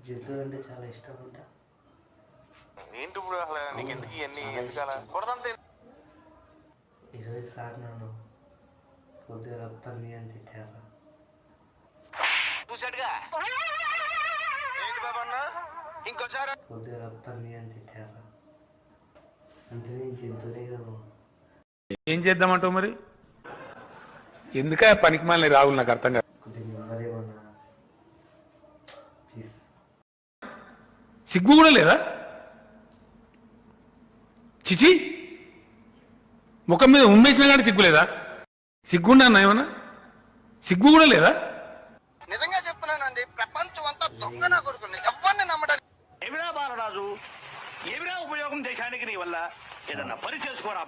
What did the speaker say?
జంతువులు అంటే చాలా ఇష్టం అంట. ఏంటి ఇప్పుడు అసలు నీకు ఎందుకు ఇవన్నీ ఎందుకలా కొడదంతే. ఈరోజు సార్ నన్ను పొద్దున పంది అని తిట్టారా. చూసాడుగా ఏంటి బాబా అన్న ఇంకోసారి పొద్దున పంది అని తిట్టారా. అంటే నేను జంతువులే కదా. ఏం చేద్దామంటావు మరి? ఎందుక పనికి మాలిన రావులు నాకు అర్థం కాదు. కొద్దిగా నెమ్మదేమన్నా ప్లీజ్. సిగ్గు కూడా లేదా? చిచి, ముఖం మీద ఉమ్మేసినా కానీ సిగ్గు లేదా? సిగ్గుండా ఏమన్నా? సిగ్గు కూడా లేదా? నిజంగా చెప్తున్నానండి, ప్రపంచం అంతా దొంగ నా కొడుకుని ఎవరిని నమ్మడానికి. ఏమిరా బాలరాజు, ఏమిరా ఉపయోగం దేశానికి నీ వల్ల? ఏదన్నా పని చేసుకోరా.